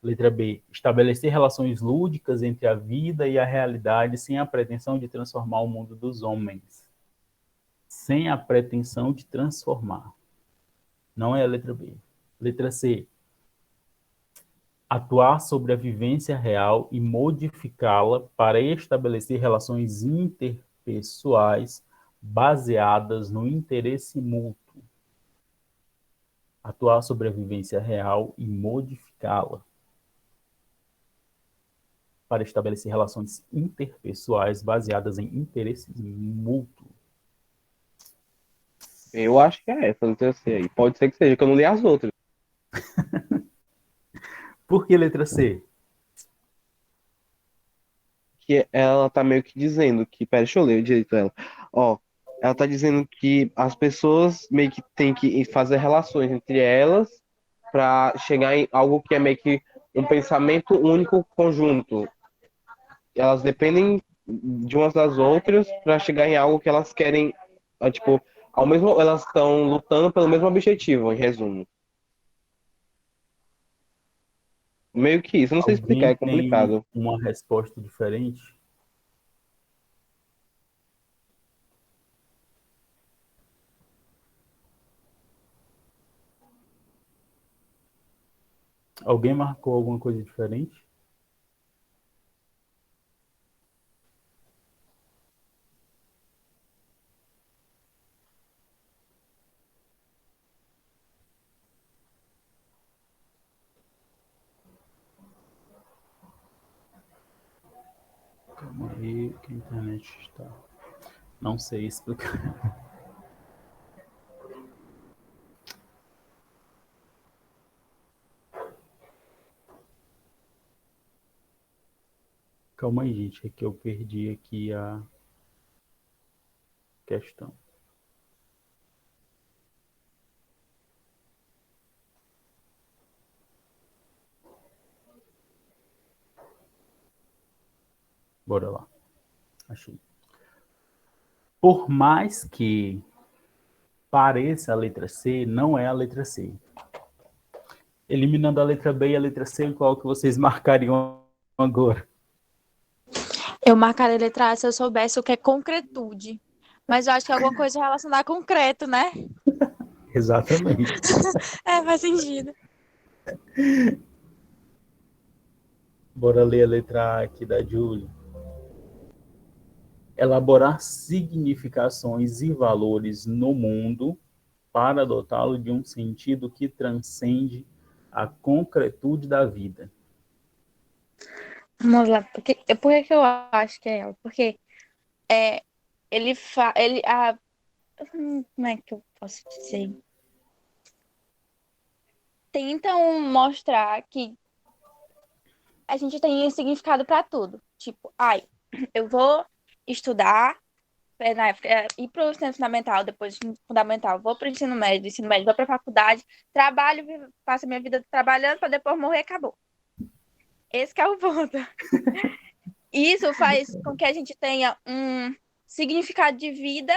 letra B, estabelecer relações lúdicas entre a vida e a realidade sem a pretensão de transformar o mundo dos homens. Sem a pretensão de transformar. Não é a letra B. Letra C. Atuar sobre a vivência real e modificá-la para estabelecer relações interpessoais baseadas no interesse mútuo. Atuar sobre a vivência real e modificá-la para estabelecer relações interpessoais baseadas em interesses mútuos. Eu acho que é essa, letra C aí. Pode ser que seja, que eu não li as outras. Por que letra C? Que ela tá meio que dizendo que... Pera, deixa eu ler direito ela. Ó, ela tá dizendo que as pessoas meio que têm que fazer relações entre elas para chegar em algo que é meio que um pensamento único conjunto. Elas dependem de umas das outras para chegar em algo que elas querem, tipo, elas estão lutando pelo mesmo objetivo, em resumo. Meio que isso, eu não sei explicar, Alguém é tem complicado. uma resposta diferente? Alguém marcou alguma coisa diferente? Calma aí, que a internet está... Não sei explicar. Calma aí, gente, é que eu perdi aqui a questão. Bora lá. Achei. Por mais que pareça a letra C, não é a letra C. Eliminando a letra B e a letra C, qual que vocês marcariam agora? Eu marcaria a letra A se eu soubesse o que é concretude. Mas eu acho que é alguma coisa relacionada a concreto, né? Exatamente. É, faz sentido. Bora ler a letra A aqui da Júlia. Elaborar significações e valores no mundo para dotá-lo de um sentido que transcende a concretude da vida. Vamos lá. Por que que eu acho que é ela? Porque como é que eu posso dizer? Tentam mostrar que a gente tem significado para tudo. Tipo, eu vou estudar, na época, ir para o ensino fundamental, depois do fundamental, vou para o ensino médio, vou para a faculdade, trabalho, passo a minha vida trabalhando para depois morrer e acabou. Esse que é o ponto. Isso faz com que a gente tenha um significado de vida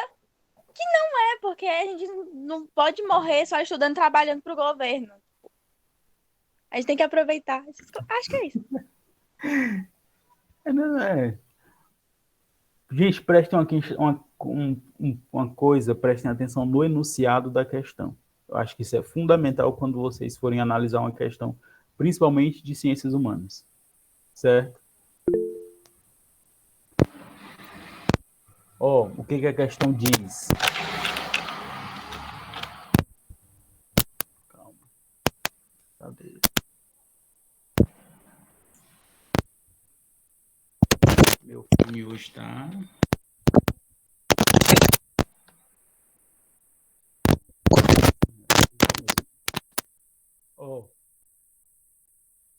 que não é, porque a gente não pode morrer só estudando, trabalhando para o governo. A gente tem que aproveitar. Acho que é isso. Gente, prestem uma coisa, prestem atenção no enunciado da questão. Eu acho que isso é fundamental quando vocês forem analisar uma questão, principalmente de ciências humanas. Certo? O que a questão diz? Calma. Cadê? Meu fone hoje está...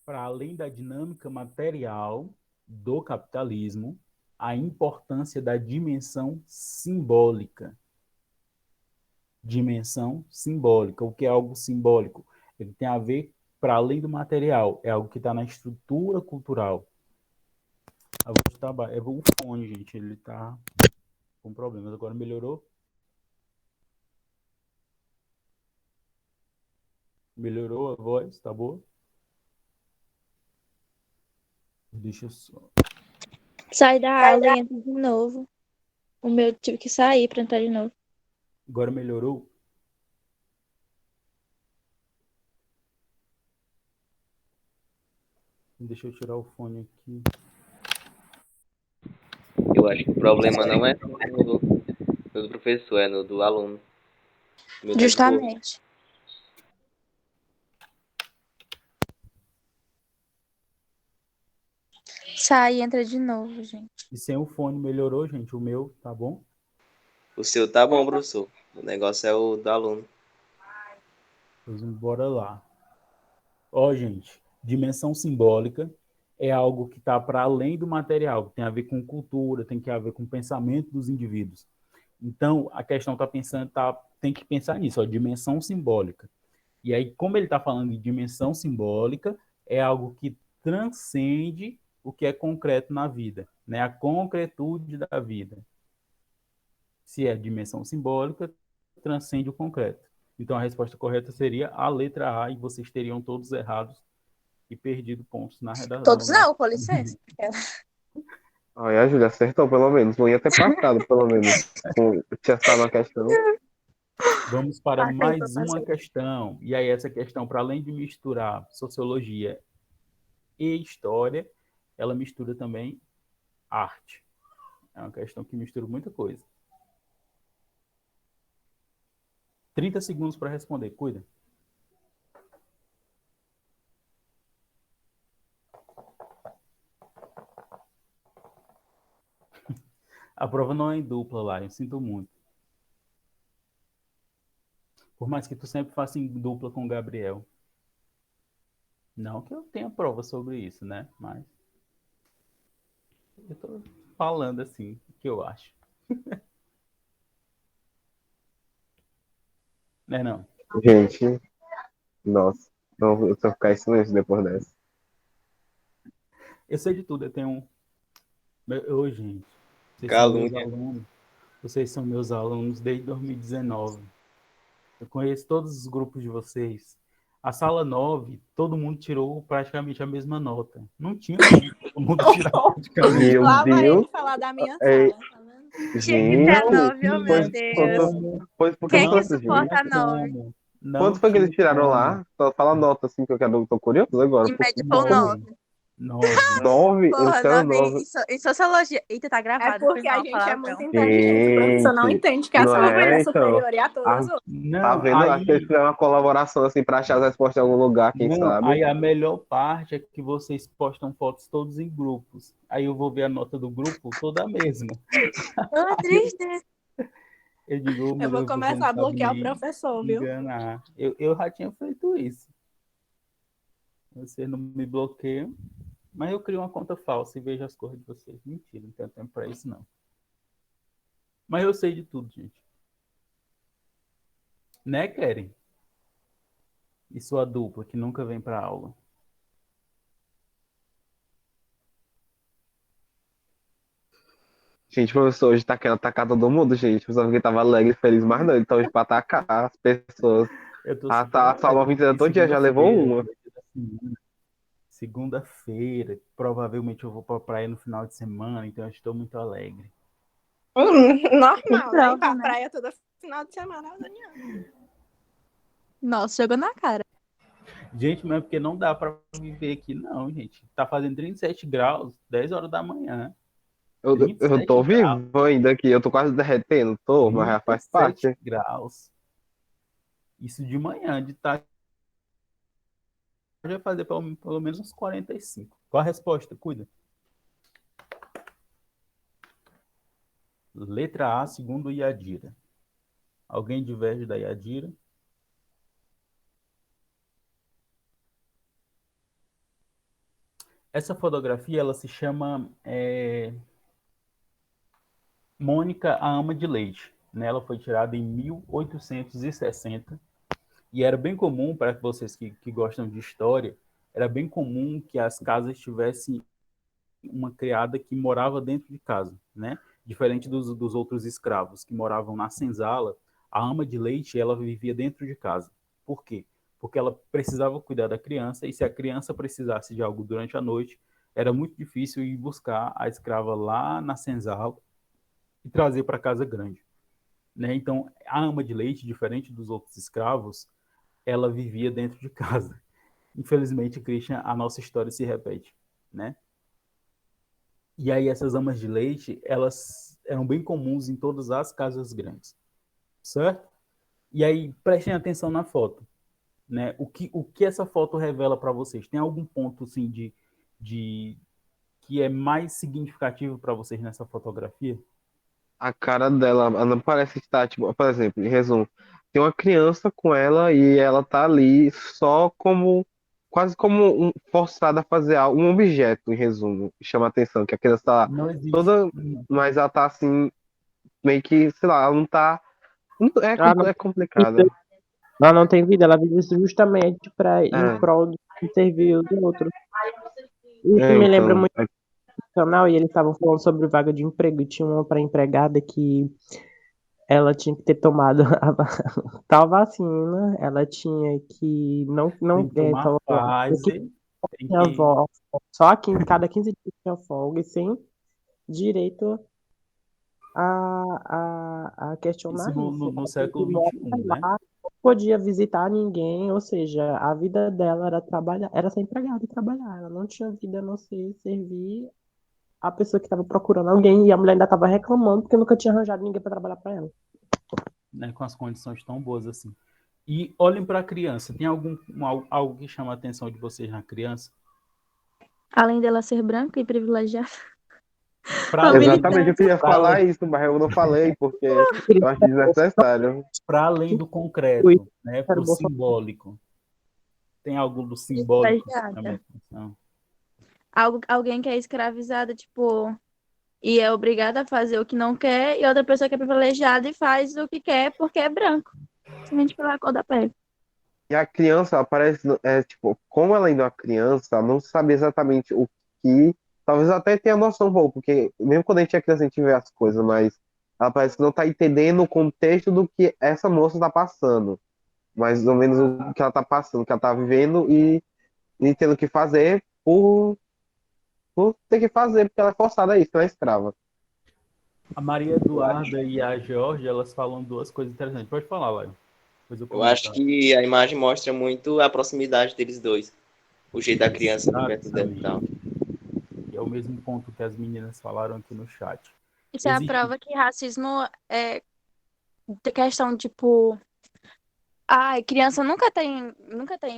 Para além da dinâmica material do capitalismo, a importância da dimensão simbólica. Dimensão simbólica. O que é algo simbólico? Ele tem a ver, para além do material, é algo que está na estrutura cultural. É o fone, gente, ele está com problemas. Agora melhorou? Melhorou a voz? Tá boa? Deixa eu só... Sai da aula e entra de novo. O meu tive que sair para entrar de novo. Agora melhorou? Deixa eu tirar o fone aqui. Eu acho que o problema não é no professor, é no do aluno. Justamente. Sai e entra de novo, gente. E sem o fone melhorou, gente? O meu, tá bom? O seu tá bom, professor. O negócio é o do aluno. Pois bora lá. Gente, dimensão simbólica é algo que está para além do material, tem a ver com cultura, tem que ver com o pensamento dos indivíduos. Então, a questão tem que pensar nisso, dimensão simbólica. E aí, como ele está falando de dimensão simbólica, é algo que transcende o que é concreto na vida, né? A concretude da vida. Se é dimensão simbólica, transcende o concreto. Então, a resposta correta seria a letra A, e vocês teriam todos errados e perdido pontos na redação. Todos não, com licença. A Júlia acertou, pelo menos. Não ia ter passado, pelo menos. Tinha estado na questão. Vamos para mais uma questão. E aí, essa questão, para além de misturar sociologia e história, ela mistura também arte. É uma questão que mistura muita coisa. 30 segundos para responder. Cuida. A prova não é em dupla lá, eu sinto muito. Por mais que tu sempre faça em dupla com o Gabriel. Não que eu tenha prova sobre isso, né? Mas eu tô falando assim, o que eu acho. Não. Gente, nossa. Não, eu vou ficar em silêncio depois dessa. Eu sei de tudo, eu tenho gente, vocês são meus alunos desde 2019. Eu conheço todos os grupos de vocês. A sala 9, todo mundo tirou praticamente a mesma nota. Não tinha como todo mundo tirar praticamente. Meu Lá vai ele Deus. falar da minha sala, tá vendo? Gente, 19, oh meu Deus. Quem que suporta 9? Quanto foi que eles tiraram lá? Só fala nota, assim, que eu tô curioso agora. Em média foi 9. 9. 9? Porra, Esse cara 9 9. em sociologia. Eita, tá gravado. É porque foi a mal, gente falaram é muito pronto. inteligente. O professor não Gente, entende que a não sua é é? Então, superior e a todas a- as outras. tá Não, vendo? Acho que eles aí, fizeram uma colaboração assim pra achar as respostas em algum lugar, quem não, sabe. aí a melhor parte é que vocês postam fotos todos em grupos. Aí eu vou ver a nota do grupo toda a mesma. Ah, triste. Eu digo, oh, Eu meu vou Deus, você não começar a sabe bloquear o me professor, viu? enganar. Eu já tinha feito isso. Vocês não me bloqueiam, mas eu crio uma conta falsa e vejo as cores de vocês. Mentira, não tenho tempo pra isso, não. Mas eu sei de tudo, gente. Né, Keren? E sua dupla, que nunca vem pra aula. Gente, professor, hoje tá querendo atacar todo mundo, gente. O professor que tava alegre e feliz, mas não, ele tá hoje pra atacar as pessoas. Eu tô A, super a sala alegre, inteira porque todo dia já levou segunda-feira, uma. que vai ser da semana, segunda-feira, provavelmente eu vou pra praia no final de semana, então eu estou muito alegre. Normal, né? Ir Prova, pra né? praia todo final de semana, Daniel. Nossa, jogou na cara. Gente, mas é porque não dá pra viver aqui, não, gente. Tá fazendo 37 graus, 10 horas da manhã. Eu 37 tô graus. vivo ainda aqui, eu tô quase derretendo, tô, mas já faz 37 parte. graus. Isso de manhã, de tarde vai fazer pelo menos uns 45. Qual a resposta? Cuida. Letra A, segundo Yadira. Alguém diverge da Yadira? Essa fotografia, ela se chama Mônica, a Ama de Leite. Né? Ela foi tirada em 1860 e era bem comum, para vocês que gostam de história, era bem comum que as casas tivessem uma criada que morava dentro de casa, né? Diferente dos outros escravos que moravam na senzala, a ama de leite, ela vivia dentro de casa. Por quê? Porque ela precisava cuidar da criança e se a criança precisasse de algo durante a noite, era muito difícil ir buscar a escrava lá na senzala e trazer para casa grande, né? Então, a ama de leite, diferente dos outros escravos, ela vivia dentro de casa. Infelizmente, Christian, a nossa história se repete, né? E aí essas amas de leite, elas eram bem comuns em todas as casas grandes, certo? E aí prestem atenção na foto, né? O que essa foto revela para vocês? Tem algum ponto assim de que é mais significativo para vocês nessa fotografia? A cara dela, ela não parece estar, tipo, por exemplo, em resumo, tem uma criança com ela e ela tá ali só como, quase como forçada a fazer algo, um objeto, em resumo, chama a atenção, que a criança tá Não existe. toda, mas ela tá assim, meio que, sei lá, ela não tá, Ela não é tem vida, complicado. ela não tem vida, ela vive justamente para em É, prol de servir os outros. Isso me lembra então, muito do canal e eles estavam falando sobre vaga de emprego e tinha uma para empregada que ela tinha que ter tomado tal vacina, ela tinha que Tem que tomar tomar que Pfizer, tem tinha que só aqui em cada 15 dias tinha folga e sem direito a isso questionar isso. no Ela tinha que século morar 21, né? lá, não podia visitar ninguém, ou seja, a vida dela era trabalhar, era ser empregada e trabalhar. Ela não tinha vida a não ser servir a pessoa que estava procurando alguém e a mulher ainda estava reclamando porque nunca tinha arranjado ninguém para trabalhar para ela. Né, com as condições tão boas assim. E olhem para a criança. Tem algo que chama a atenção de vocês na criança? Além dela ser branca e privilegiada. Para Uma além, exatamente, eu militância. queria para falar além, isso, mas eu não falei, porque eu acho desnecessário. para além do O concreto, né, para era o Bolsonaro. simbólico. Tem algo do simbólico que chama a Privilegiada. atenção. Alguém que é escravizada, tipo, e é obrigada a fazer o que não quer, e outra pessoa que é privilegiada e faz o que quer porque é branco. Somente pela cor da pele. E a criança, ela parece, tipo, como ela ainda é uma criança, ela não sabe exatamente o que. Talvez ela até tenha noção um pouco, porque mesmo quando a gente é criança, a gente vê as coisas, mas ela parece que não tá entendendo o contexto do que essa moça tá passando. Mais ou menos o que ela tá passando, o que ela tá vivendo e tendo que fazer por ter que fazer, porque ela é forçada a isso, ela é escrava. A Maria Eduarda e a Georgia, elas falam duas coisas interessantes. Pode falar, Laio. Depois eu Eu acho comento. que a imagem mostra muito a proximidade deles dois. O jeito da criança ali perto dela e Exatamente. tal. é o mesmo ponto que as meninas falaram aqui no chat. Isso é a Existe, prova que racismo é de questão, tipo, ai, criança nunca tem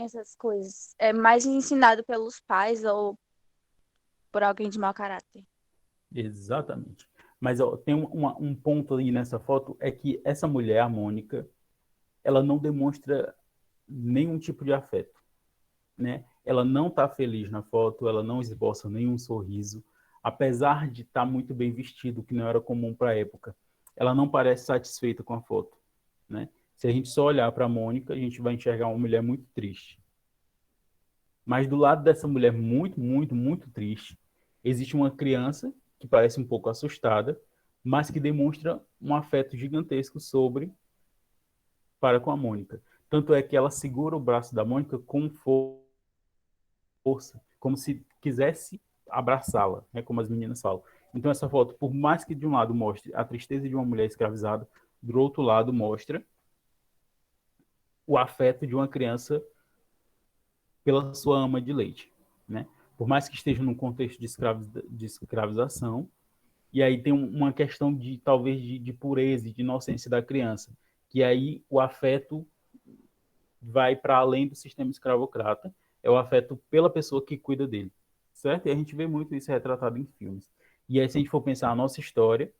essas coisas. É mais ensinado pelos pais ou por alguém de mau caráter. exatamente. Mas ó, tem um ponto aí nessa foto, é que essa mulher, a Mônica, ela não demonstra nenhum tipo de afeto, né? Ela não está feliz na foto, ela não esboça nenhum sorriso, apesar de estar muito bem vestido, que não era comum para a época. Ela não parece satisfeita com a foto, né? Se a gente só olhar para a Mônica, a gente vai enxergar uma mulher muito triste. Mas do lado dessa mulher muito, muito, muito triste, existe uma criança que parece um pouco assustada, mas que demonstra um afeto gigantesco para com a Mônica. Tanto é que ela segura o braço da Mônica com força, como se quisesse abraçá-la, né, como as meninas falam. Então essa foto, por mais que de um lado mostre a tristeza de uma mulher escravizada, do outro lado mostra o afeto de uma criança pela sua ama de leite, né? Por mais que esteja num contexto de escravização, e aí tem uma questão de talvez de pureza e de inocência da criança, que aí o afeto vai para além do sistema escravocrata, é o afeto pela pessoa que cuida dele, certo? E a gente vê muito isso retratado em filmes. E aí, se a gente for pensar a nossa história,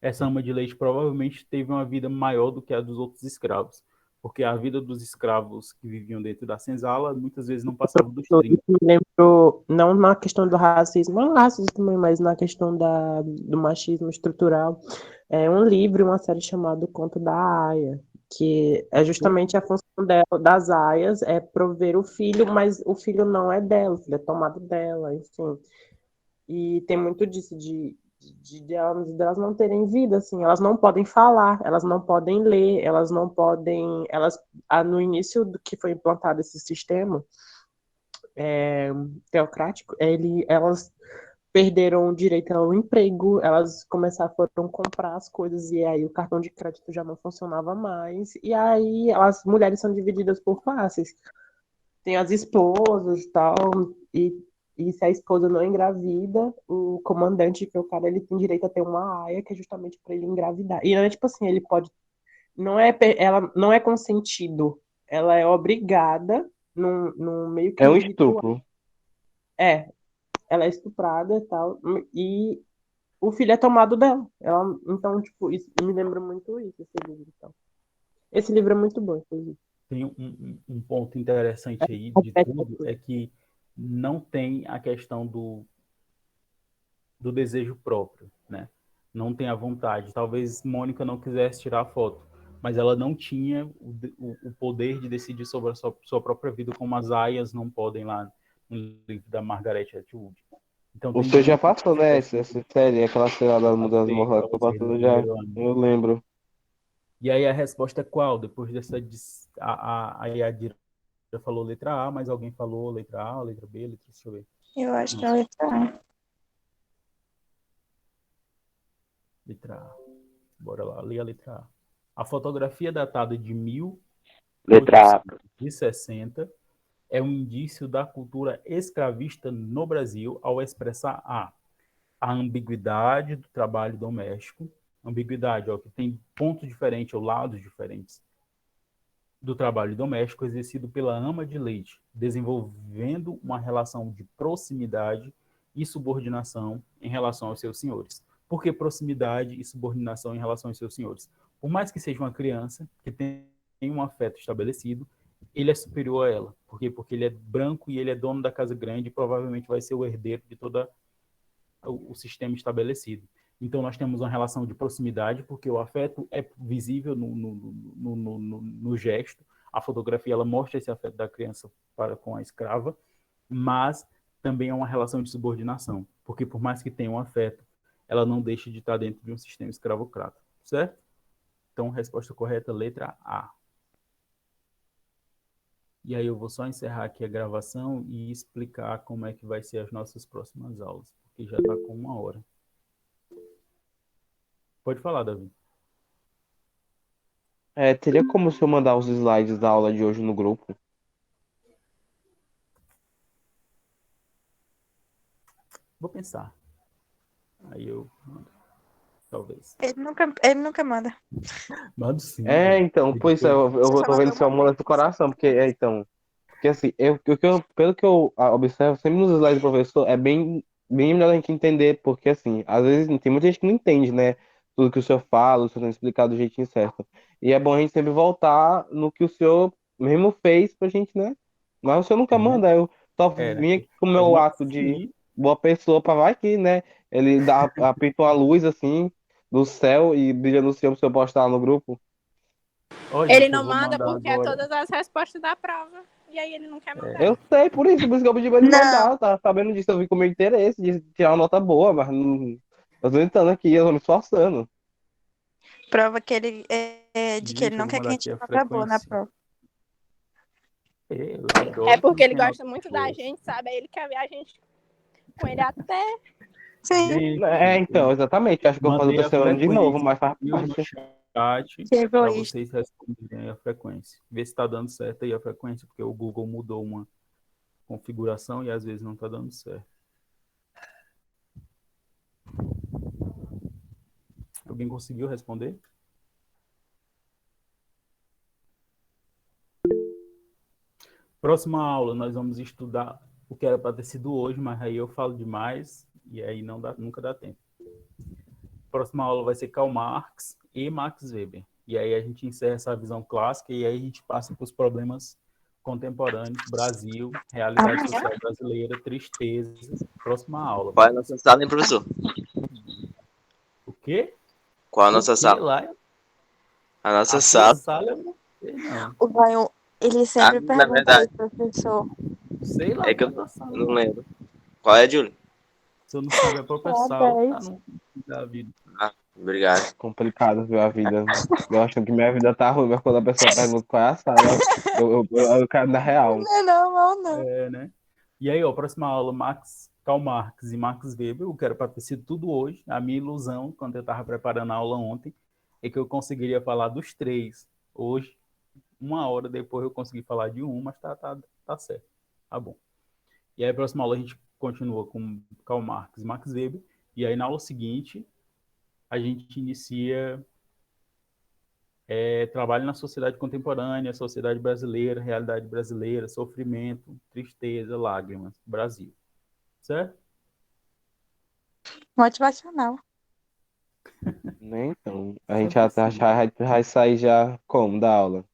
essa ama de leite provavelmente teve uma vida maior do que a dos outros escravos, porque a vida dos escravos que viviam dentro da senzala muitas vezes não passava dos Eu 30. me lembro, não na questão do racismo, não racismo também, mas na questão do machismo estrutural. É um livro, uma série chamada O Conto da Aia, que é justamente a função das aias é prover o filho, mas o filho não é dela, o filho é tomado dela, enfim. E tem muito disso, delas não terem vida, assim, elas não podem falar, elas não podem ler, elas não podem, no início do que foi implantado esse sistema, teocrático, elas perderam o direito ao emprego, elas foram comprar as coisas e aí o cartão de crédito já não funcionava mais, e aí as mulheres são divididas por classes. Tem as esposas e tal, e se a esposa não engravida, o comandante, que é o cara, ele tem direito a ter uma aia, que é justamente para ele engravidar. E não é tipo assim, ele pode, ela não é consentido, ela é obrigada num meio que É um num ritual. estupro. É, ela é estuprada e tal, e o filho é tomado dela. Então, tipo, isso me lembra muito isso, esse livro. Então. Esse livro é muito bom, inclusive. Tem um ponto interessante aí de tudo, é que não tem a questão do desejo próprio, né? Não tem a vontade. Talvez Mônica não quisesse tirar a foto, mas ela não tinha o poder de decidir sobre a sua própria vida, como as aias não podem lá no livro da Margaret Atwood. Então tem Você já muito passou, né? Essa série, aquela cena das mudanças para mortais, vocês no passou já. primeiro ano. Eu lembro. E aí a resposta é qual? Depois dessa a Yadira falou letra A, mas alguém falou letra A, letra B, letra, deixa eu ver. Eu acho que é Não, a letra A. letra A. Bora lá, lê a letra A. A fotografia datada de Letra A. 1860 é um indício da cultura escravista no Brasil ao expressar a ambiguidade do trabalho doméstico, ambiguidade, ó, que tem pontos diferentes ou lados diferentes do trabalho doméstico exercido pela ama de leite, desenvolvendo uma relação de proximidade e subordinação em relação aos seus senhores. Por que proximidade e subordinação em relação aos seus senhores? Por mais que seja uma criança que tem um afeto estabelecido, ele é superior a ela. Por quê? Porque ele é branco e ele é dono da casa grande e provavelmente vai ser o herdeiro de todo o sistema estabelecido. Então, nós temos uma relação de proximidade, porque o afeto é visível no gesto. A fotografia ela mostra esse afeto da criança para com a escrava, mas também é uma relação de subordinação, porque por mais que tenha um afeto, ela não deixa de estar dentro de um sistema escravocrata, certo? Então, resposta correta, letra A. E aí eu vou só encerrar aqui a gravação e explicar como é que vai ser as nossas próximas aulas, porque já está com 1 hora. Pode falar, Davi. Teria como se eu mandar os slides da aula de hoje no grupo? Vou pensar. Aí eu mando, talvez. Ele nunca manda. Mando sim. Então, pois é, Você eu só tô vendo mandou seu uma amor vez. do coração, porque assim, pelo que eu observo, sempre nos slides do professor, é bem melhor a gente entender, porque assim, às vezes tem muita gente que não entende, né, tudo que o senhor fala, o senhor não explicar do jeitinho certo. E é bom a gente sempre voltar no que o senhor mesmo fez pra gente, né? Mas o senhor nunca Né? manda, eu só Né? vim aqui com o Eu meu mando ato de sim. boa pessoa pra vai que, né, ele apitou a luz assim do céu e brilha no céu pro senhor postar lá no grupo. Ó, Ele gente, eu não vou manda mandar porque é agora. todas as respostas da prova. E aí ele não quer mandar. Eu sei, por isso que eu pedi pra ele Não, mandar. Eu tava sabendo disso, eu vim com meu interesse de tirar uma nota boa, mas não. Eu tô tentando aqui, eu tô me esforçando. prova que de que ele Gente, eu não vou quer que mandar a aqui gente a nota boa na frequência. prova. Eu É adoro porque quando ele tem gosta notas muito da boas. gente, sabe? Aí ele quer ver a gente com ele até. Sim, Gente, Então, eu exatamente. Acho que eu vou fazer o mandei a terceiro ano de novo, frequência mas faz aqui no parte. chat que para egoísta. vocês responderem a frequência. Ver se está dando certo aí a frequência, porque o Google mudou uma configuração e às vezes não está dando certo. Alguém conseguiu responder? Próxima aula, nós vamos estudar o que era para ter sido hoje, mas aí eu falo demais e aí não dá, nunca dá tempo. Próxima aula vai ser Karl Marx e Max Weber. E aí a gente encerra essa visão clássica e aí a gente passa para os problemas contemporâneos, Brasil, realidade social brasileira, tristeza. Próxima aula. Qual é a nossa sala, hein, professor? O quê? Qual é a O nossa quê sala? lá? A nossa A sua sala. sala eu não sei, não. O Ganho, ele Ah, sempre na pergunta verdade, isso, professor. Sei lá é que qual eu é a tua sala, não não. lembro. Qual é, Júlio? Se eu não sabe a própria É sala, tá 10. no da vida. Ah, obrigado. Complicado ver a vida. Eu acho que minha vida tá ruim, mas quando a pessoa pergunta qual é a sala, eu quero na real. Não. É, né? E aí, ó, próxima aula, Karl Marx e Max Weber, eu quero para ter sido tudo hoje. A minha ilusão, quando eu estava preparando a aula ontem, é que eu conseguiria falar dos três. Hoje, uma hora depois, eu consegui falar de um, mas tá certo. Tá bom. E aí, a próxima aula, a gente continua com Karl Marx e Max Weber. E aí, na aula seguinte, a gente inicia trabalho na sociedade contemporânea, sociedade brasileira, realidade brasileira, sofrimento, tristeza, lágrimas, Brasil. Certo? Motivacional. Né? Então, a gente Sempre assim. vai sair já como da aula?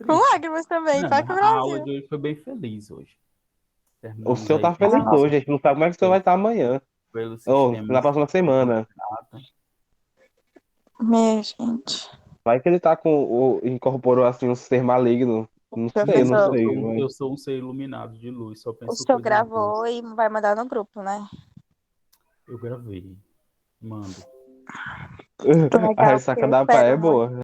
Com Triste. lágrimas também, Não, vai mas com o a aula Brasil. de hoje foi bem feliz hoje. O Terminamos senhor aí tá feliz pensando hoje, a gente não sabe como é que o senhor vai estar amanhã. pelo Ou sistema na próxima semana. carboidrato. Minha gente. Vai que ele tá incorporou assim um ser maligno. Não sei, eu não Professor, sei. Eu sou um ser iluminado de luz, só o penso senhor coisas boas. gravou e vai mandar no grupo, né? Eu gravei. Mando. A Legal, porque ressaca eu da praia espero é muito. boa.